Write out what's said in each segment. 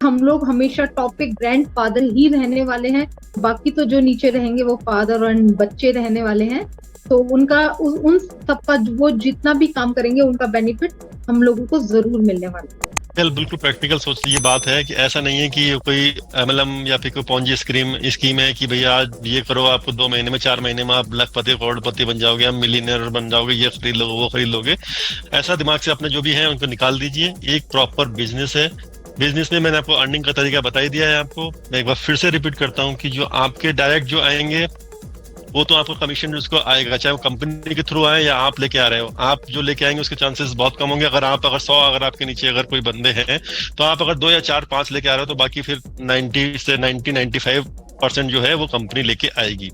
हम लोग हमेशा टॉपिक ग्रैंड फादर ही रहने वाले हैं, बाकी तो जो नीचे रहेंगे वो फादर और बच्चे रहने वाले हैं। तो उनका उन सबका वो जितना भी काम करेंगे उनका बेनिफिट हम लोगों को जरूर मिलने वाला है। बिल्कुल प्रैक्टिकल सोच ये बात है कि ऐसा नहीं है कि कोई एमएलएम या फिर कोई पॉन्जी स्कीम है कि भैया आज ये करो, आपको 2 महीने में 4 महीने में आप लखपति करोड़पति बन जाओगे, आप मिलीनियर बन जाओगे, ये खरीद लोगे वो खरीद लोगे। ऐसा दिमाग से अपने जो भी है उनको निकाल दीजिए। एक प्रॉपर बिजनेस है। बिजनेस में मैंने आपको अर्निंग का तरीका बता ही दिया है। आपको मैं एक बार फिर से रिपीट करता हूँ कि जो आपके डायरेक्ट जो आएंगे वो तो आपको कमीशन उसको आएगा, चाहे वो कंपनी के थ्रू आए या आप लेके आ रहे हो। आप जो लेके आएंगे उसके चांसेस बहुत कम होंगे। अगर 100 अगर आपके नीचे अगर कोई बंदे हैं तो आप अगर 2 या 4 5 लेके आ रहे हो तो बाकी फिर 90 से 95% जो है वो कंपनी लेके आएगी।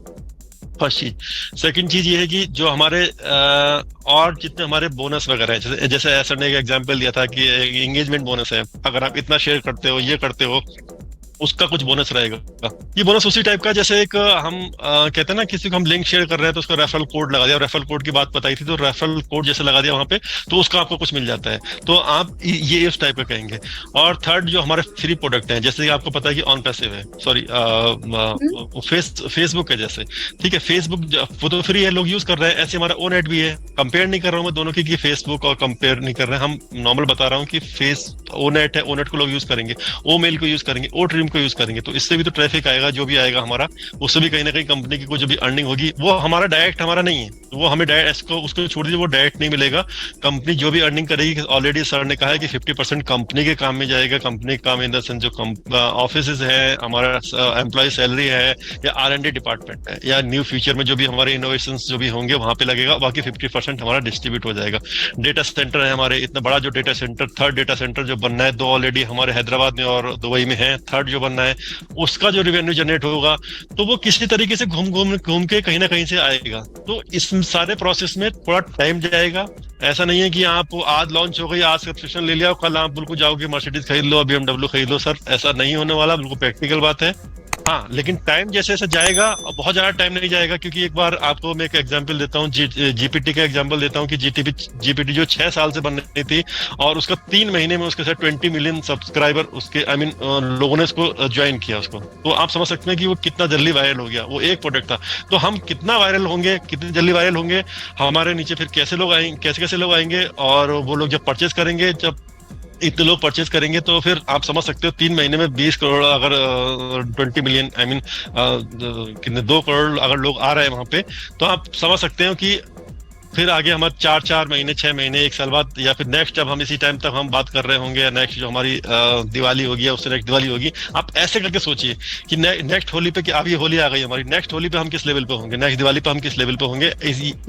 फर्स्ट चीज। सेकंड चीज ये है कि जो हमारे और जितने हमारे बोनस वगैरह है, जैसे ऐसा ने एक एग्जांपल दिया था कि एंगेजमेंट बोनस है, अगर आप इतना शेयर करते हो ये करते हो उसका कुछ बोनस रहेगा। ये बोनस उसी टाइप का जैसे एक हम कहते हैं ना किसी को हम लिंक शेयर कर रहे हैं तो उसका रेफरल कोड लगा दिया, रेफरल कोड की बात बताई थी तो रेफरल कोड जैसे लगा दिया वहां पे तो उसका आपको कुछ मिल जाता है। तो आप ये इस टाइप का कहेंगे। और थर्ड जो हमारे फ्री प्रोडक्ट हैं, जैसे कि आपको पता है कि ऑन पैसिव है, सॉरी फेसबुक है जैसे, ठीक है, फेसबुक वो तो फ्री है, लोग यूज कर रहे हैं। ऐसे हमारा ओ नेट भी है। कंपेयर नहीं कर रहा हूँ मैं दोनों की कि फेसबुक और कंपेयर नहीं कर रहे हैं, हम नॉर्मल बता रहा हूँ कि ओ नेट है, ओ नेट को लोग यूज करेंगे, ओ मेल को यूज करेंगे, ओ ड्रीम को यूज करेंगे। तो इससे भी तो ट्रैफिक आएगा, जो भी आएगा हमारा उससे भी कहीं ना कहीं कंपनी की कुछ भी अर्निंग होगी। वो हमारा डायरेक्ट हमारा नहीं है, वो हमें डायरेक्ट उसको छोड़ दीजिए, वो डायरेक्ट नहीं मिलेगा। कंपनी जो भी अर्निंग करेगी, ऑलरेडी सर ने कहा है कि 50% कंपनी के काम में जाएगा। कंपनी के काम इन द सेंस जो ऑफिस है, हमारा एम्प्लॉय सैलरी है, या R&D डिपार्टमेंट है, या न्यू फ्यूचर में जो भी हमारे इनोवेशन जो भी होंगे वहां पे लगेगा। बाकी 50% हमारा डिस्ट्रीब्यूट हो जाएगा। डेटा सेंटर है हमारे, इतना बड़ा जो data centre, third data centre जो बनना है, 2 ऑलरेडी हमारे हैदराबाद में और दुबई में है, थर्ड जो बनना है उसका जो रेवेन्यू जनरेट होगा तो वो किसी तरीके से घूम के कहीं ना कहीं से आएगा। तो इस सारे प्रोसेस में थोड़ा टाइम जाएगा। ऐसा नहीं है कि आप आज लॉन्च हो गई, आज सब्सक्रिप्शन ले लिया, कल आप बिल्कुल जाओगे मर्सिडीज खरीद लो, BMW खरीद लो। सर ऐसा नहीं होने वाला, बिल्कुल प्रैक्टिकल बात है। हाँ, लेकिन टाइम जैसे जैसे जाएगा, बहुत ज्यादा टाइम नहीं जाएगा, क्योंकि एक बार आपको मैं एक एग्जांपल देता हूँ, जीपीटी का एग्जांपल देता हूँ कि जीपीटी जो 6 साल से बन रही थी और उसका 3 महीने में उसके साथ 20 मिलियन सब्सक्राइबर उसके लोगों ने उसको ज्वाइन किया उसको। तो आप समझ सकते हैं कि वो कितना जल्दी वायरल हो गया। वो एक प्रोडक्ट था। तो हम कितना वायरल होंगे, कितनी जल्दी वायरल होंगे, हमारे नीचे फिर कैसे लोग आएंगे, कैसे कैसे लोग आएंगे, और वो लोग जब परचेज करेंगे, जब इतने लोग परचेज करेंगे तो फिर आप समझ सकते हो 3 महीने में 20 करोड़ अगर 20 मिलियन कितने 2 करोड़ अगर लोग आ रहे हैं वहां पे, तो आप समझ सकते हो कि फिर आगे हमारे 4 महीने 6 महीने 1 साल बाद, या फिर नेक्स्ट जब हम इसी टाइम तक हम बात कर रहे होंगे, या नेक्स्ट जो हमारी दिवाली होगी या उससे नेक्स्ट दिवाली होगी, आप ऐसे करके सोचिए कि नेक्स्ट होली पे, कि अब ये होली आ गई हमारी, नेक्स्ट होली पे हम किस लेवल पे होंगे, नेक्स्ट दिवाली पे हम किस लेवल पे होंगे,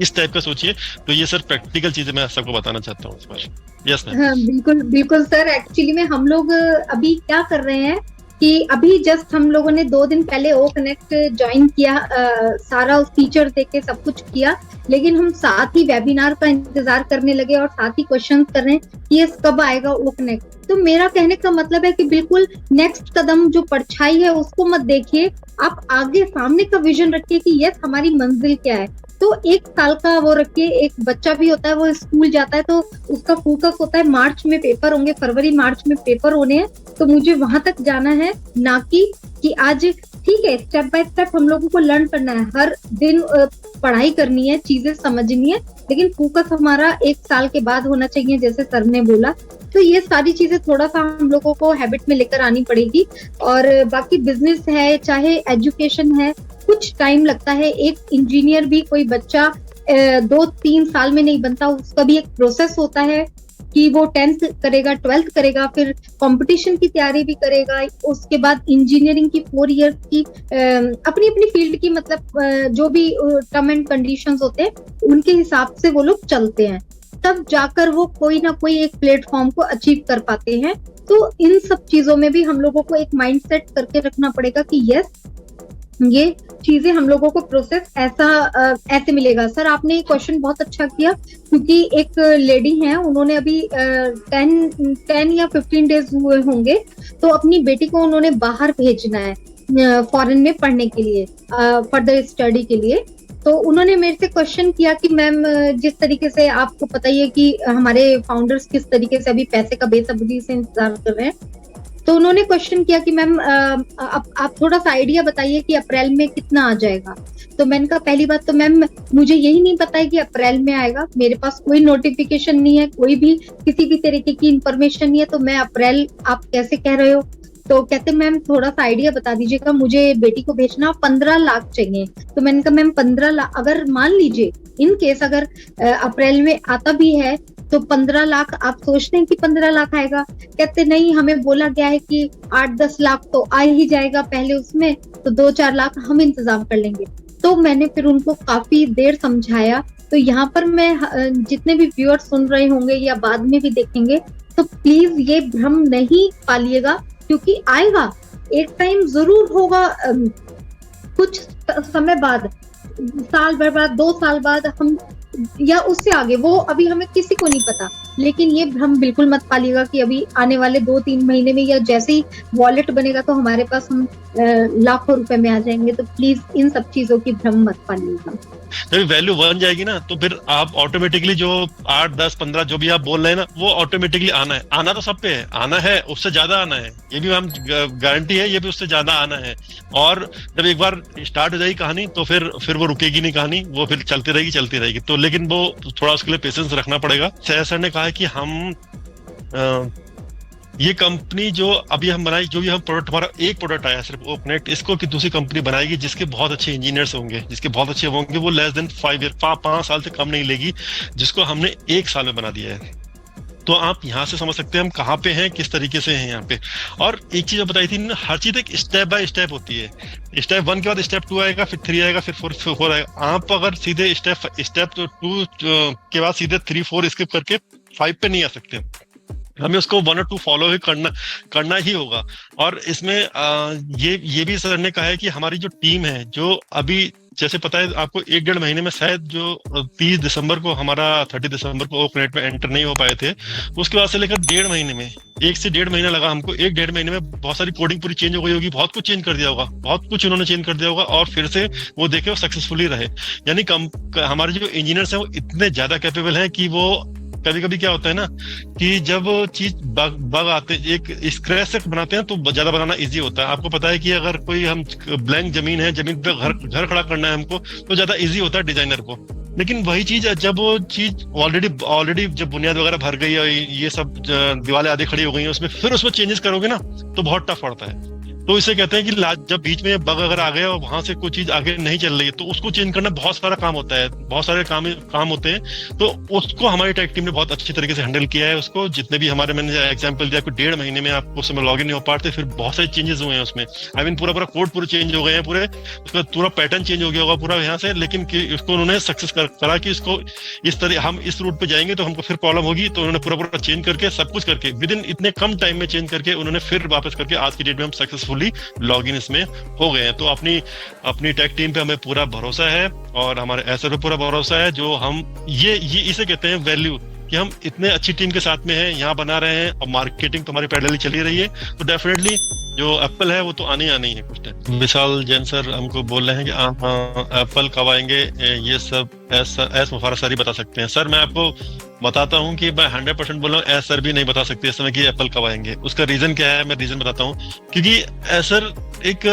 इस टाइप का सोचिए। तो ये सर प्रैक्टिकल चीजें मैं सबको बताना चाहता हूँ इस बार। Yes ma'am. हाँ, बिल्कुल बिल्कुल सर। एक्चुअली में हम लोग अभी क्या कर रहे हैं कि अभी जस्ट हम लोगों ने 2 दिन पहले ओ कनेक्ट ज्वाइन किया, सारा फीचर देके सब कुछ किया, लेकिन हम साथ ही वेबिनार का इंतजार करने लगे और साथ ही क्वेश्चन कर रहे हैं कि ये कब आएगा ओ कनेक्ट। तो मेरा कहने का मतलब है कि बिल्कुल नेक्स्ट कदम जो परछाई है उसको मत देखिए, आप आगे सामने का विजन रखिए कि यस हमारी मंजिल क्या है। तो 1 साल का वो रखिए। एक बच्चा भी होता है, वो स्कूल जाता है तो उसका फोकस होता है मार्च में पेपर होंगे, फरवरी मार्च में पेपर होने हैं, तो मुझे वहां तक जाना है, ना कि आज ठीक है स्टेप बाय स्टेप हम लोगों को लर्न करना है, हर दिन पढ़ाई करनी है, चीजें समझनी है, लेकिन फोकस हमारा 1 साल के बाद होना चाहिए जैसे सर ने बोला। तो ये सारी चीजें थोड़ा सा हम लोगों को हैबिट में लेकर आनी पड़ेगी। और बाकी बिजनेस है चाहे एजुकेशन है, कुछ टाइम लगता है। एक इंजीनियर भी कोई बच्चा 2-3 साल में नहीं बनता, उसका भी एक प्रोसेस होता है कि वो 10th करेगा, 12th करेगा, फिर कंपटीशन की तैयारी भी करेगा, उसके बाद इंजीनियरिंग की 4 ईयर की अपनी अपनी फील्ड की मतलब जो भी टर्म एंड कंडीशंस होते हैं उनके हिसाब से वो लोग चलते हैं, तब जाकर वो कोई ना कोई एक प्लेटफॉर्म को अचीव कर पाते हैं। तो इन सब चीजों में भी हम लोगों को एक माइंड सेट करके रखना पड़ेगा कि यस ये चीजें हम लोगों को प्रोसेस ऐसे मिलेगा। सर आपने ये क्वेश्चन बहुत अच्छा किया, क्योंकि एक लेडी हैं, उन्होंने अभी 10 या 15 डेज हुए होंगे, तो अपनी बेटी को उन्होंने बाहर भेजना है फॉरेन में पढ़ने के लिए, फर्दर स्टडी के लिए। तो उन्होंने मेरे से क्वेश्चन किया कि मैम जिस तरीके से आपको पता ही है कि हमारे फाउंडर्स किस तरीके से अभी पैसे का बेसब्री से इंतजार कर रहे हैं, तो तो उन्होंने क्वेश्चन किया कि मैम आप थोड़ा सा आइडिया बताइए कि अप्रैल में कितना आ जाएगा। तो मैंने कहा पहली बात तो मैम मुझे यही नहीं पता है कि अप्रैल में आएगा, मेरे पास कोई नोटिफिकेशन नहीं है, कोई भी किसी भी तरीके की इंफॉर्मेशन नहीं है, तो मैं अप्रैल आप कैसे कह रहे हो। तो कहते मैम थोड़ा सा आइडिया बता दीजिएगा, मुझे बेटी को भेजना 15 लाख चाहिए। तो मैंने कहा मैम 15 लाख अगर मान लीजिए इन केस अगर अप्रैल में आता भी है तो 15 लाख आप सोचते हैं कि 15 लाख आएगा। कहते नहीं, हमें बोला गया है कि 8-10 लाख तो आ ही जाएगा पहले उसमें, तो 2-4 लाख हम इंतजाम कर लेंगे। तो मैंने फिर उनको काफी देर समझाया। तो यहाँ पर मैं जितने भी व्यूअर्स सुन रहे होंगे या बाद में भी देखेंगे, तो प्लीज ये भ्रम नहीं पालिएगा, क्योंकि आएगा एक टाइम जरूर होगा, कुछ समय बाद, साल भर बाद, 2 साल बाद, हम या उससे आगे, वो अभी हमें किसी को नहीं पता। लेकिन ये भ्रम बिल्कुल मत पालिएगा कि अभी आने वाले 2-3 महीने में या जैसे ही वॉलेट बनेगा तो हमारे पास हम लाखों रुपए में आ जाएंगे। तो प्लीज इन सब चीजों की भ्रम मत पालिएगा। जब वैल्यू बन जाएगी ना तो फिर आप ऑटोमेटिकली जो 8, 10, 15 जो भी आप बोल रहे हैं ना, वो ऑटोमेटिकली आना है। आना तो सब पे है, आना है, उससे ज्यादा आना है, ये भी हम गारंटी है, ये भी उससे ज्यादा आना है। और जब एक बार स्टार्ट हो जाएगी कहानी तो फिर वो रुकेगी नहीं कहानी, वो फिर चलती रहेगी। तो लेकिन वो थोड़ा उसके लिए पेशेंस रखना पड़ेगा। सर ने कहा है कि हम ये कंपनी जो अभी हम बनाई, जो भी हम प्रोडक्ट, हमारा एक प्रोडक्ट आया सिर्फ ओकनेट, इसको कि दूसरी कंपनी बनाएगी जिसके बहुत अच्छे इंजीनियर्स होंगे, जिसके बहुत अच्छे होंगे, वो लेस देन 5 साल से कम नहीं लेगी, जिसको हमने 1 साल में बना दिया है। तो आप यहाँ से समझ सकते हैं हम कहाँ पे हैं, किस तरीके से हैं यहाँ पे। और एक चीज बताई थी ना, हर चीज एक स्टेप बाय स्टेप होती है। स्टेप 1 के बाद स्टेप 2 आएगा, फिर 3 आएगा, फिर 4 आएगा। आप अगर सीधे स्टेप 2 के बाद सीधे 3, 4 स्किप करके 5 पे नहीं आ सकते। हमें उसको 1 और 2 फॉलो ही करना ही होगा। और इसमें ये भी सर ने कहा है कि हमारी जो टीम है, जो अभी जैसे पता है आपको 1-1.5 महीने में, शायद जो 30 दिसंबर को हमारा 30 दिसंबर को ओकनेट में एंटर नहीं हो पाए थे, उसके बाद से लेकर 1.5 महीने में, 1 से 1.5 महीना लगा हमको। 1-1.5 महीने में बहुत सारी कोडिंग पूरी चेंज हो गई होगी, बहुत कुछ चेंज कर दिया होगा, बहुत कुछ उन्होंने चेंज कर दिया होगा, और फिर से वो देखे वो सक्सेसफुली रहे। यानी हमारे जो इंजीनियर्स हैं वो इतने ज्यादा कैपेबल हैं कि वो कभी कभी क्या होता है ना कि जब चीज बग आते, एक स्क्रैच से बनाते हैं तो ज्यादा बनाना इजी होता है। आपको पता है कि अगर कोई हम ब्लैंक जमीन है, जमीन पे घर खड़ा करना है हमको, तो ज्यादा इजी होता है डिजाइनर को। लेकिन वही चीज जब वो चीज ऑलरेडी जब बुनियाद वगैरह भर गई है, ये सब दीवारें आधी खड़ी हो गई हैं, उसमें फिर उसमें चेंजेस करोगे ना तो बहुत टफ पड़ता है। तो इसे कहते हैं कि जब बीच में बग अगर आ गया और वहां से कोई चीज आगे नहीं चल रही है तो उसको चेंज करना बहुत सारा काम होता है, बहुत सारे काम होते हैं। तो उसको हमारी टेक टीम ने बहुत अच्छी तरीके से हैंडल किया है। उसको जितने भी हमारे, मैंने एग्जांपल दिया, कोई 1.5 महीने में आपको उस समय लॉगिन नहीं हो पाते, फिर बहुत सारे चेंजेस हुए हैं उसमें। आई मीन पूरा कोड पूरे चेंज हो गए हैं, पूरे उसका पूरा पैटर्न चेंज हो गया होगा पूरा यहाँ से। लेकिन उसको उन्होंने सक्सेस करा कि इसको इस तरह हम इस रूट पे जाएंगे तो हमको फिर प्रॉब्लम होगी, तो उन्होंने पूरा चेंज करके सब कुछ करके विद इन इतने कम टाइम में चेंज करके उन्होंने फिर वापस करके आज की डेट में हम सक्सेसफुली लॉगिन इसमें हो गए हैं। तो अपनी टेक टीम पे हमें पूरा भरोसा है और हमारे एसर पे पूरा भरोसा है। जो हम ये इसे कहते हैं वैल्यू, कि हम इतने अच्छी टीम के साथ में हैं, यहाँ बना रहे हैं, और मार्केटिंग तो हमारी पैरेलली चली रही है। तो डेफिनेटली जो एप्पल है वो तो आने ही है कुछ टाइम। विशाल जैन सर हमको बोल रहे हैं कि एप्पल कब आएंगे, ये सब एस मुफारसारी बता सकते हैं। सर मैं आपको बताता हूँ कि मैं 100% बोल रहा हूँ, एस सर भी नहीं बता सकते इस समय कि एप्पल कब आएंगे। उसका रीजन क्या है, मैं रीजन बताता हूँ। क्योंकि सर एक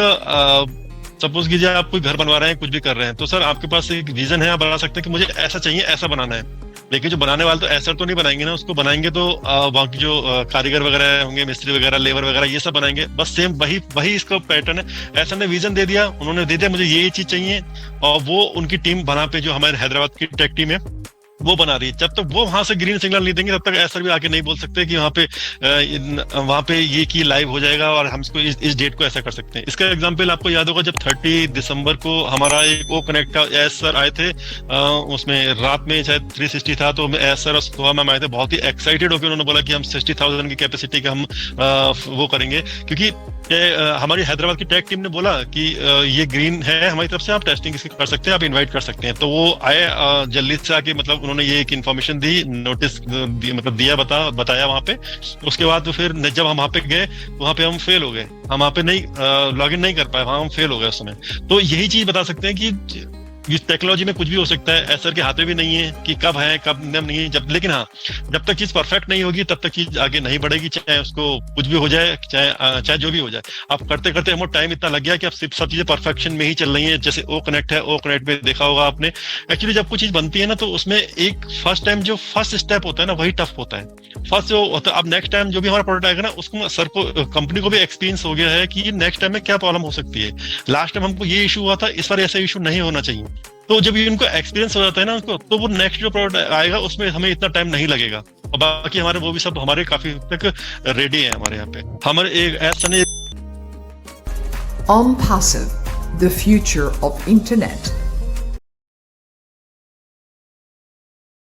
सपोज कीजिए आप कोई घर बनवा रहे हैं, कुछ भी कर रहे हैं, तो सर आपके पास एक विजन है, आप बता सकते हैं कि मुझे ऐसा चाहिए, ऐसा बनाना है। लेकिन जो बनाने वाले तो ऐसा तो नहीं बनाएंगे ना, उसको बनाएंगे तो वहाँ की जो कारीगर वगैरह होंगे, मिस्त्री वगैरह, लेबर वगैरह, ये सब बनाएंगे। बस सेम वही इसका पैटर्न है। ऐसा ने विजन दे दिया, उन्होंने दे दिया मुझे ये चीज चाहिए, और वो उनकी टीम बना पे, जो हमारे हैदराबाद की टेक टीम है वो बना रही है। जब तक वो वहां से ग्रीन सिग्नल नहीं देंगे तब तक ऐसा भी आके नहीं बोल सकते कि वहां पे ये की लाइव हो जाएगा और हम इसको इस डेट को ऐसा कर सकते हैं। इसका एग्जांपल आपको याद होगा, जब 30 दिसंबर को हमारा एक ओ कनेक्ट का एस सर आए थे, उसमें रात में शायद 360 था, तो एस सर और सुहा मैम आए थे, बहुत ही एक्साइटेड होकर उन्होंने बोला कि हम 60,000 की कैपेसिटी का हम वो करेंगे। क्योंकि हमारी हैदराबाद की टेक टीम ने बोला कि ये ग्रीन है हमारी तरफ से, आप टेस्टिंग इसकी कर सकते हैं, आप इनवाइट कर सकते हैं। तो वो आए जल्दी से आके, मतलब उन्होंने ये एक इन्फॉर्मेशन दी, नोटिस मतलब दिया, बताया वहां पे। उसके बाद तो फिर जब हम वहां पे गए तो वहां पे हम फेल हो गए, हम वहां पे नहीं लॉगिन नहीं कर पाए, वहां हम फेल हो गए उस समय। तो यही चीज बता सकते हैं कि टेक्नोलॉजी में कुछ भी हो सकता है, एसर के हाथ में भी नहीं है कि कब है कब नहीं है, जब लेकिन हाँ जब तक चीज परफेक्ट नहीं होगी तब तक चीज आगे नहीं बढ़ेगी, चाहे उसको कुछ भी हो जाए, चाहे जो भी हो जाए। अब करते करते हमारा टाइम इतना लग गया कि अब सिर्फ सब चीजें परफेक्शन में ही चल रही हैं। जैसे ओ कनेक्ट है, ओ कनेक्ट में देखा होगा आपने, एक्चुअली जब कोई चीज बनती है ना तो उसमें एक फर्स्ट टाइम जो फर्स्ट स्टेप होता है ना वही टफ होता है, फर्स्ट जो होता है। अब नेक्स्ट टाइम जो भी हमारा प्रोडक्ट आएगा ना उसको सर को कंपनी को भी एक्सपीरियंस हो गया है कि नेक्स्ट टाइम में क्या प्रॉब्लम हो सकती है, लास्ट टाइम हमको ये इशू हुआ था, इस बार ऐसा इशू नहीं होना चाहिए। तो जब ये उनको एक्सपीरियंस हो जाता है ना उनको, तो वो नेक्स्ट जो प्रोडक्ट आएगा उसमें हमें इतना टाइम नहीं लगेगा। और बाकी हमारे वो भी सब हमारे काफी तक रेडी है हमारे यहाँ पे। हमारे एक ऐसा नहीं OnPassive, the future of internet.